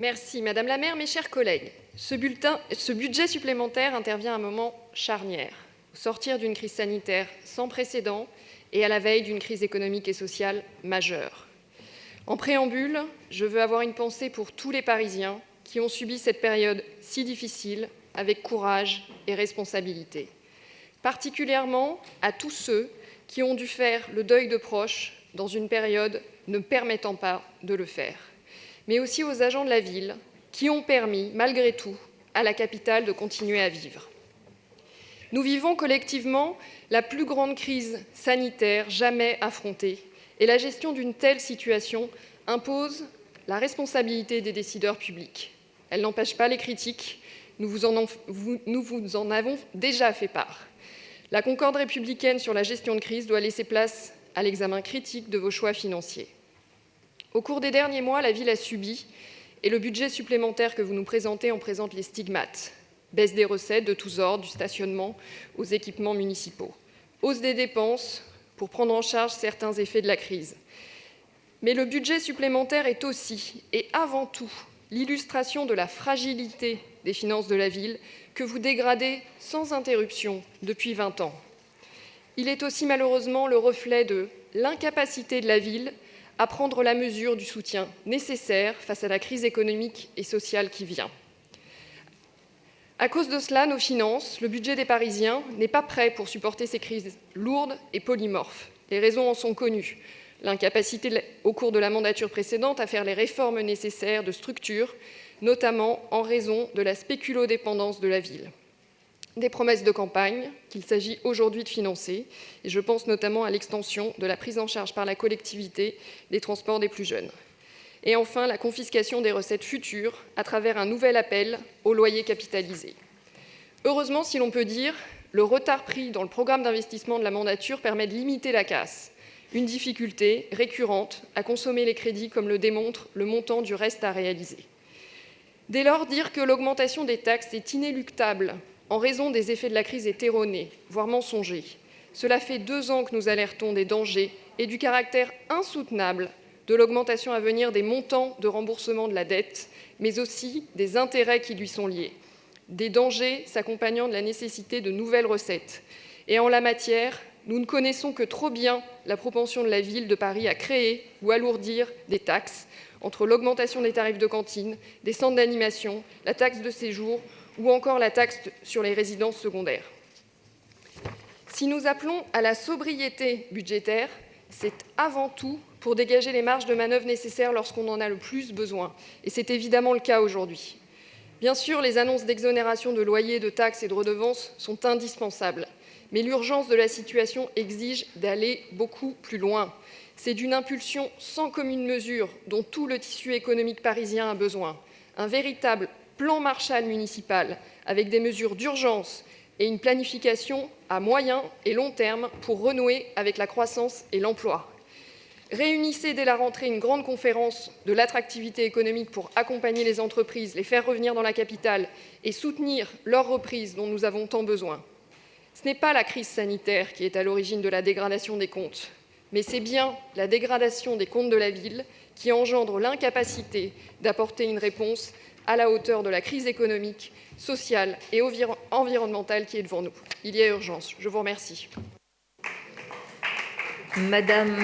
Merci Madame la maire, mes chers collègues. Ce budget supplémentaire intervient à un moment charnière, au sortir d'une crise sanitaire sans précédent et à la veille d'une crise économique et sociale majeure. En préambule, je veux avoir une pensée pour tous les Parisiens qui ont subi cette période si difficile avec courage et responsabilité, particulièrement à tous ceux qui ont dû faire le deuil de proches dans une période ne permettant pas de le faire, mais aussi aux agents de la ville qui ont permis, malgré tout, à la capitale de continuer à vivre. Nous vivons collectivement la plus grande crise sanitaire jamais affrontée, et la gestion d'une telle situation impose la responsabilité des décideurs publics. Elle n'empêche pas les critiques, nous vous en avons déjà fait part. La concorde républicaine sur la gestion de crise doit laisser place à l'examen critique de vos choix financiers. Au cours des derniers mois, la ville a subi, et le budget supplémentaire que vous nous présentez en présente les stigmates. Baisse des recettes de tous ordres, du stationnement aux équipements municipaux. Hausse des dépenses pour prendre en charge certains effets de la crise. Mais le budget supplémentaire est aussi et avant tout l'illustration de la fragilité des finances de la ville que vous dégradez sans interruption depuis 20 ans. Il est aussi malheureusement le reflet de l'incapacité de la ville à prendre la mesure du soutien nécessaire face à la crise économique et sociale qui vient. À cause de cela, nos finances, le budget des Parisiens n'est pas prêt pour supporter ces crises lourdes et polymorphes. Les raisons en sont connues. L'incapacité au cours de la mandature précédente à faire les réformes nécessaires de structure, notamment en raison de la spéculo-dépendance de la ville. Des promesses de campagne qu'il s'agit aujourd'hui de financer, et je pense notamment à l'extension de la prise en charge par la collectivité des transports des plus jeunes. Et enfin, la confiscation des recettes futures à travers un nouvel appel au loyer capitalisé. Heureusement, si l'on peut dire, le retard pris dans le programme d'investissement de la mandature permet de limiter la casse, une difficulté récurrente à consommer les crédits comme le démontre le montant du reste à réaliser. Dès lors, dire que l'augmentation des taxes est inéluctable en raison des effets de la crise est erroné, voire mensonger. Cela fait 2 ans que nous alertons des dangers et du caractère insoutenable de l'augmentation à venir des montants de remboursement de la dette, mais aussi des intérêts qui lui sont liés. Des dangers s'accompagnant de la nécessité de nouvelles recettes. Et en la matière, nous ne connaissons que trop bien la propension de la ville de Paris à créer ou alourdir des taxes, entre l'augmentation des tarifs de cantine, des centres d'animation, la taxe de séjour ou encore la taxe sur les résidences secondaires. Si nous appelons à la sobriété budgétaire, c'est avant tout pour dégager les marges de manœuvre nécessaires lorsqu'on en a le plus besoin. Et c'est évidemment le cas aujourd'hui. Bien sûr, les annonces d'exonération de loyers, de taxes et de redevances sont indispensables. Mais l'urgence de la situation exige d'aller beaucoup plus loin. C'est d'une impulsion sans commune mesure dont tout le tissu économique parisien a besoin. Un véritable plan Marshall municipal avec des mesures d'urgence et une planification à moyen et long terme pour renouer avec la croissance et l'emploi. Réunissez dès la rentrée une grande conférence de l'attractivité économique pour accompagner les entreprises, les faire revenir dans la capitale et soutenir leur reprise dont nous avons tant besoin. Ce n'est pas la crise sanitaire qui est à l'origine de la dégradation des comptes, mais c'est bien la dégradation des comptes de la ville qui engendre l'incapacité d'apporter une réponse à la hauteur de la crise économique, sociale et environnementale qui est devant nous. Il y a urgence. Je vous remercie. Madame